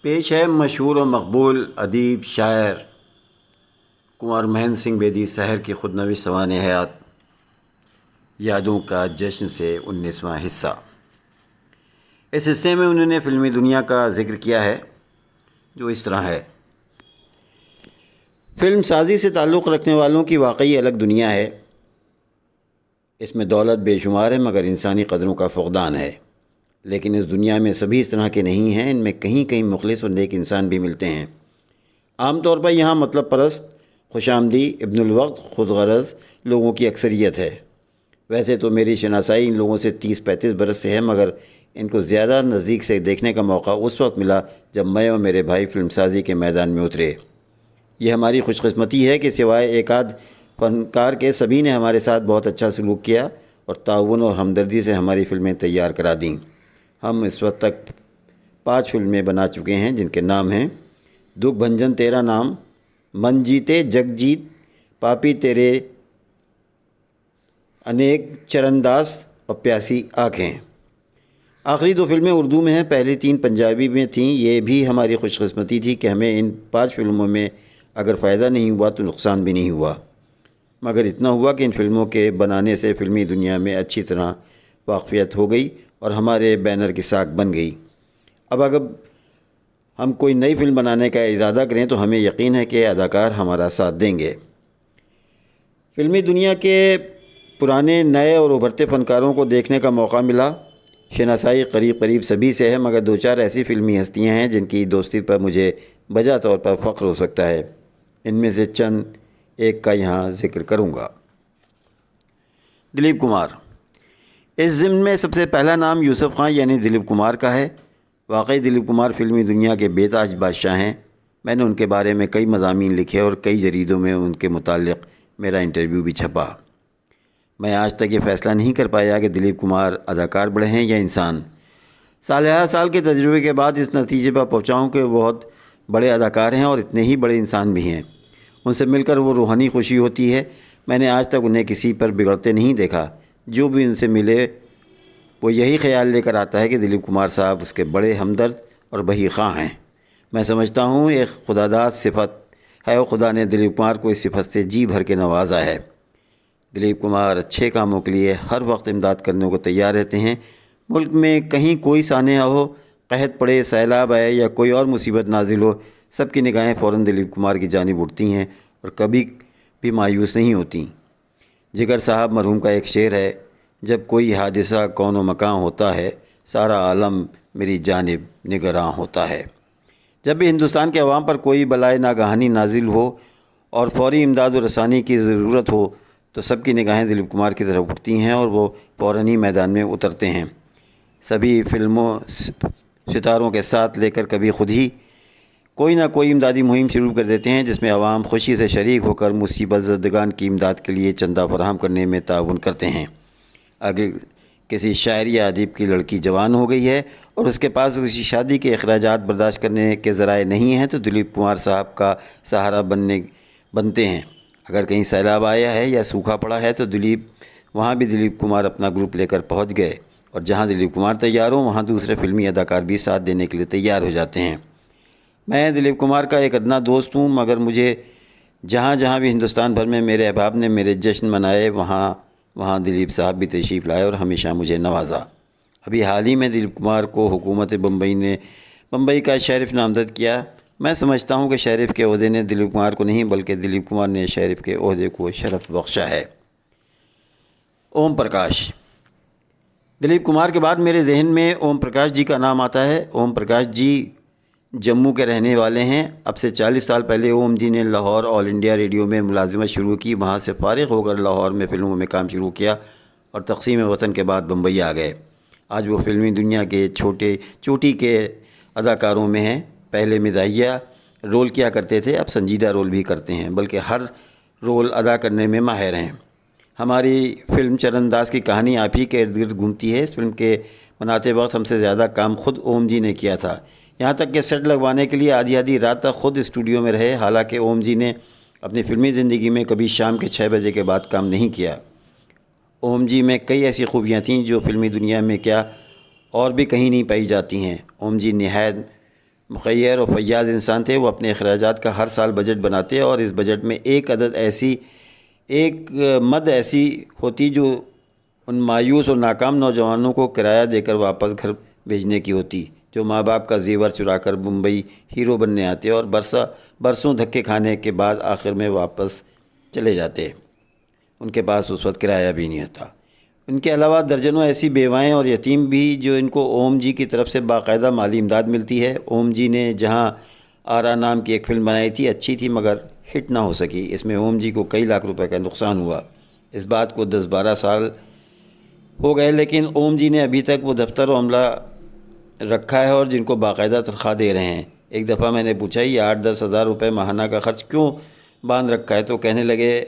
پیش ہے مشہور و مقبول ادیب شاعر کنور مہند سنگھ بیدی سحر کی خود نوشت سوانح حیات یادوں کا جشن سے 19واں حصہ۔ اس حصے میں انہوں نے فلمی دنیا کا ذکر کیا ہے جو اس طرح ہے۔ فلم سازی سے تعلق رکھنے والوں کی واقعی الگ دنیا ہے۔ اس میں دولت بے شمار ہے مگر انسانی قدروں کا فقدان ہے۔ لیکن اس دنیا میں سبھی اس طرح کے نہیں ہیں، ان میں کہیں کہیں مخلص اور نیک انسان بھی ملتے ہیں۔ عام طور پر یہاں مطلب پرست، خوش آمدی، ابن الوقت، خود غرض لوگوں کی اکثریت ہے۔ ویسے تو میری شناسائی ان لوگوں سے 30-35 برس سے ہے، مگر ان کو زیادہ نزدیک سے دیکھنے کا موقع اس وقت ملا جب میں اور میرے بھائی فلم سازی کے میدان میں اترے۔ یہ ہماری خوش قسمتی ہے کہ سوائے ایک آدھ فنکار کے سبھی نے ہمارے ساتھ بہت اچھا سلوک کیا اور تعاون اور ہمدردی سے ہماری فلمیں تیار کرا دیں۔ ہم اس وقت تک 5 فلمیں بنا چکے ہیں جن کے نام ہیں دکھ بھنجن تیرا نام، من جیتے جگ جیت، پاپی تیرے انیک، چرنداس اور پیاسی آنکھیں۔ آخری 2 فلمیں اردو میں ہیں، پہلی 3 پنجابی میں تھیں۔ یہ بھی ہماری خوش قسمتی تھی کہ ہمیں ان 5 فلموں میں اگر فائدہ نہیں ہوا تو نقصان بھی نہیں ہوا، مگر اتنا ہوا کہ ان فلموں کے بنانے سے فلمی دنیا میں اچھی طرح واقفیت ہو گئی اور ہمارے بینر کی ساکھ بن گئی۔ اب اگر ہم کوئی نئی فلم بنانے کا ارادہ کریں تو ہمیں یقین ہے کہ اداکار ہمارا ساتھ دیں گے۔ فلمی دنیا کے پرانے، نئے اور ابھرتے فنکاروں کو دیکھنے کا موقع ملا۔ شناسائی قریب سبھی سے ہے، مگر 2-4 ایسی فلمی ہستیاں ہیں جن کی دوستی پر مجھے بجا طور پر فخر ہو سکتا ہے۔ ان میں سے چند ایک کا یہاں ذکر کروں گا۔ دلیپ کمار۔ اس ضمن میں سب سے پہلا نام یوسف خان یعنی دلیپ کمار کا ہے۔ واقعی دلیپ کمار فلمی دنیا کے بے تاج بادشاہ ہیں۔ میں نے ان کے بارے میں کئی مضامین لکھے اور کئی جریدوں میں ان کے متعلق میرا انٹرویو بھی چھپا۔ میں آج تک یہ فیصلہ نہیں کر پایا کہ دلیپ کمار اداکار بڑے ہیں یا انسان۔ سال کے تجربے کے بعد اس نتیجے پر پہنچا ہوں کہ وہ بہت بڑے اداکار ہیں اور اتنے ہی بڑے انسان بھی ہیں۔ ان سے مل کر وہ روحانی خوشی ہوتی ہے۔ میں نے آج تک انہیں کسی پر بگڑتے نہیں دیکھا۔ جو بھی ان سے ملے وہ یہی خیال لے کر آتا ہے کہ دلیپ کمار صاحب اس کے بڑے ہمدرد اور بہی خواہ ہیں۔ میں سمجھتا ہوں ایک خداداد صفت ہے اور خدا نے دلیپ کمار کو اس صفت سے جی بھر کے نوازا ہے۔ دلیپ کمار اچھے کاموں کے لیے ہر وقت امداد کرنے کو تیار رہتے ہیں۔ ملک میں کہیں کوئی سانحہ ہو، قحط پڑے، سیلاب آئے یا کوئی اور مصیبت نازل ہو، سب کی نگاہیں فوراً دلیپ کمار کی جانب اٹھتی ہیں اور کبھی بھی مایوس نہیں ہوتی۔ جگر صاحب مرحوم کا ایک شعر ہے، جب کوئی حادثہ کون و مکاں ہوتا ہے، سارا عالم میری جانب نگراں ہوتا ہے۔ جب بھی ہندوستان کے عوام پر کوئی بلائے ناگہانی نازل ہو اور فوری امداد و رسانی کی ضرورت ہو تو سب کی نگاہیں دلیپ کمار کی طرف اٹھتی ہیں اور وہ فوراً ہی میدان میں اترتے ہیں۔ سبھی فلموں ستاروں کے ساتھ لے کر کبھی خود ہی کوئی نہ کوئی امدادی مہم شروع کر دیتے ہیں جس میں عوام خوشی سے شریک ہو کر مصیبت زدگان کی امداد کے لیے چندہ فراہم کرنے میں تعاون کرتے ہیں۔ اگر کسی شاعر یا ادیب کی لڑکی جوان ہو گئی ہے اور اس کے پاس کسی شادی کے اخراجات برداشت کرنے کے ذرائع نہیں ہیں تو دلیپ کمار صاحب کا سہارا بنتے ہیں۔ اگر کہیں سیلاب آیا ہے یا سوکھا پڑا ہے تو وہاں بھی دلیپ کمار اپنا گروپ لے کر پہنچ گئے، اور جہاں دلیپ کمار تیار ہوں وہاں دوسرے فلمی اداکار بھی ساتھ دینے کے لیے تیار ہو جاتے ہیں۔ میں دلیپ کمار کا ایک ادنا دوست ہوں، مگر مجھے جہاں بھی ہندوستان بھر میں میرے احباب نے میرے جشن منائے وہاں دلیپ صاحب بھی تشریف لائے اور ہمیشہ مجھے نوازا۔ ابھی حال ہی میں دلیپ کمار کو حکومت بمبئی نے بمبئی کا شریف نامزد کیا۔ میں سمجھتا ہوں کہ شریف کے عہدے نے دلیپ کمار کو نہیں بلکہ دلیپ کمار نے شریف کے عہدے کو شرف بخشا ہے۔ اوم پرکاش۔ دلیپ کمار کے بعد میرے ذہن میں اوم پرکاش جی کا نام آتا ہے۔ اوم پرکاش جی جموں کے رہنے والے ہیں۔ اب سے 40 سال پہلے اوم جی نے لاہور آل انڈیا ریڈیو میں ملازمت شروع کی، وہاں سے فارغ ہو کر لاہور میں فلموں میں کام شروع کیا اور تقسیم وطن کے بعد بمبئی آ گئے۔ آج وہ فلمی دنیا کے چوٹی کے اداکاروں میں ہیں۔ پہلے مزاحیہ رول کیا کرتے تھے، اب سنجیدہ رول بھی کرتے ہیں، بلکہ ہر رول ادا کرنے میں ماہر ہیں۔ ہماری فلم چرنداس کی کہانی آپ ہی کے ارد گرد گھومتی ہے۔ اس فلم کے بناتے وقت ہم سے زیادہ کام خود اوم جی نے کیا تھا، یہاں تک کہ سیٹ لگوانے کے لیے آدھی رات تک خود اسٹوڈیو میں رہے۔ حالانکہ اوم جی نے اپنی فلمی زندگی میں کبھی شام کے 6 بجے کے بعد کام نہیں کیا۔ اوم جی میں کئی ایسی خوبیاں تھیں جو فلمی دنیا میں کیا اور بھی کہیں نہیں پائی جاتی ہیں۔ اوم جی نہایت مخیر اور فیاض انسان تھے۔ وہ اپنے اخراجات کا ہر سال بجٹ بناتے اور اس بجٹ میں ایک مد ایسی ہوتی جو ان مایوس اور ناکام نوجوانوں کو کرایہ دے کر واپس گھر بھیجنے کی ہوتی، جو ماں باپ کا زیور چرا کر ممبئی ہیرو بننے آتے اور برسوں دھکے کھانے کے بعد آخر میں واپس چلے جاتے۔ ان کے پاس اس وقت کرایہ بھی نہیں ہوتا۔ ان کے علاوہ درجنوں ایسی بیوائیں اور یتیم بھی جو ان کو اوم جی کی طرف سے باقاعدہ مالی امداد ملتی ہے۔ اوم جی نے جہاں آرا نام کی ایک فلم بنائی تھی، اچھی تھی مگر ہٹ نہ ہو سکی۔ اس میں اوم جی کو کئی لاکھ روپے کا نقصان ہوا۔ اس بات کو 10-12 سال ہو گئے، لیکن اوم جی نے ابھی تک وہ دفتر و عملہ رکھا ہے اور جن کو باقاعدہ تنخواہ دے رہے ہیں۔ ایک دفعہ میں نے پوچھا یہ 8-10 ہزار روپے ماہانہ کا خرچ کیوں باندھ رکھا ہے، تو کہنے لگے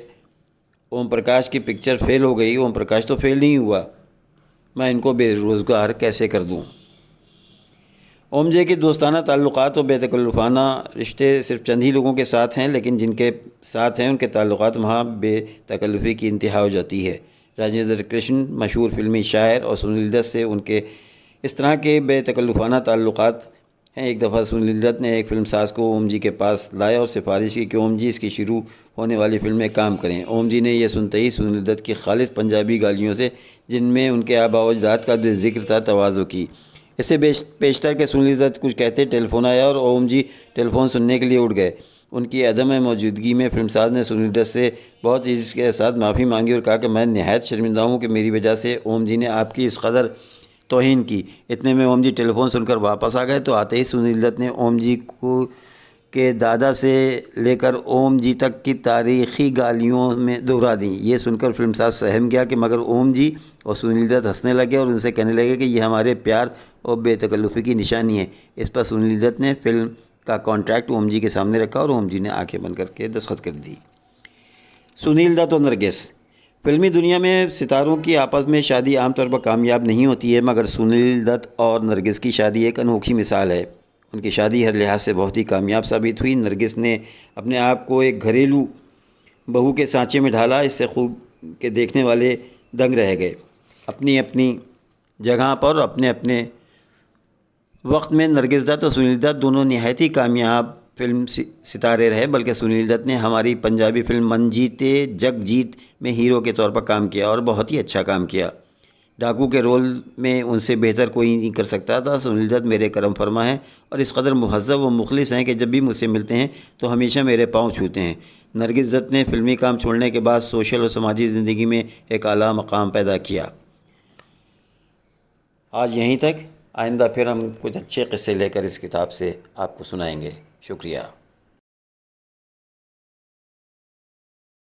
اوم پرکاش کی پکچر فیل ہو گئی۔ اوم پرکاش تو فیل نہیں ہوا، میں ان کو بے روزگار کیسے کر دوں۔ اوم جے کے دوستانہ تعلقات اور بے تکلفانہ رشتے صرف چند ہی لوگوں کے ساتھ ہیں، لیکن جن کے ساتھ ہیں ان کے تعلقات وہاں بے تکلفی کی انتہا ہو جاتی ہے۔ راجندر کرشن مشہور فلمی شاعر اور سنیل دت سے ان کے اس طرح کے بے تکلفانہ تعلقات ہیں۔ ایک دفعہ سنیل دت نے ایک فلم ساز کو اوم جی کے پاس لایا اور سفارش کی کہ اوم جی اس کی شروع ہونے والی فلم میں کام کریں۔ اوم جی نے یہ سنتے ہی سنیل دت کی خالص پنجابی گالیوں سے، جن میں ان کے آباء و اجداد کا ذکر تھا، تواضع کی۔ اس سے پیشتر کے سنیل دت کچھ کہتے ٹیلی فون آیا اور اوم جی ٹیلی فون سننے کے لیے اٹھ گئے۔ ان کی عدم موجودگی میں فلم ساز نے سنیل دت سے بہت عزت کے ساتھ معافی مانگی اور کہا کہ میں نہایت شرمندہ ہوں کہ میری وجہ سے اوم جی نے آپ کی اس قدر توہین کی۔ اتنے میں اوم جی ٹیلی فون سن کر واپس آ گئے تو آتے ہی سنیل دت نے اوم جی کو کے دادا سے لے کر اوم جی تک کی تاریخی گالیوں میں دہرا دیں۔ یہ سن کر فلم ساز سہم گیا کہ مگر اوم جی اور سنیل دت ہنسنے لگے اور ان سے کہنے لگے کہ یہ ہمارے پیار اور بے تکلفی کی نشانی ہے۔ اس پر سنیل دت نے فلم کا کانٹریکٹ اوم جی کے سامنے رکھا اور اوم جی نے آنکھیں بند کر کے دستخط کر دی۔ سنیل دت اور نرگس۔ فلمی دنیا میں ستاروں کی آپس میں شادی عام طور پر کامیاب نہیں ہوتی ہے، مگر سنیل دت اور نرگس کی شادی ایک انوکھی مثال ہے۔ ان کی شادی ہر لحاظ سے بہت ہی کامیاب ثابت ہوئی۔ نرگس نے اپنے آپ کو ایک گھریلو بہو کے سانچے میں ڈھالا، اس سے خوب کہ دیکھنے والے دنگ رہ گئے۔ اپنی اپنی جگہ پر اپنے اپنے وقت میں نرگس دت اور سنیل دت دونوں نہایت ہی کامیاب فلم ستارے رہے، بلکہ سنیل دت نے ہماری پنجابی فلم من جیتے جگ جیت میں ہیرو کے طور پر کام کیا اور بہت ہی اچھا کام کیا۔ ڈاکو کے رول میں ان سے بہتر کوئی نہیں کر سکتا تھا۔ سنیل دت میرے کرم فرما ہیں اور اس قدر مہذب و مخلص ہیں کہ جب بھی مجھ سے ملتے ہیں تو ہمیشہ میرے پاؤں چھوتے ہیں۔ نرگس دت نے فلمی کام چھوڑنے کے بعد سوشل اور سماجی زندگی میں ایک اعلیٰ مقام پیدا کیا۔ آج یہیں تک، آئندہ پھر ہم کچھ اچھے قصے لے کر اس کتاب سے آپ کو سنائیں گے۔ شکریہ۔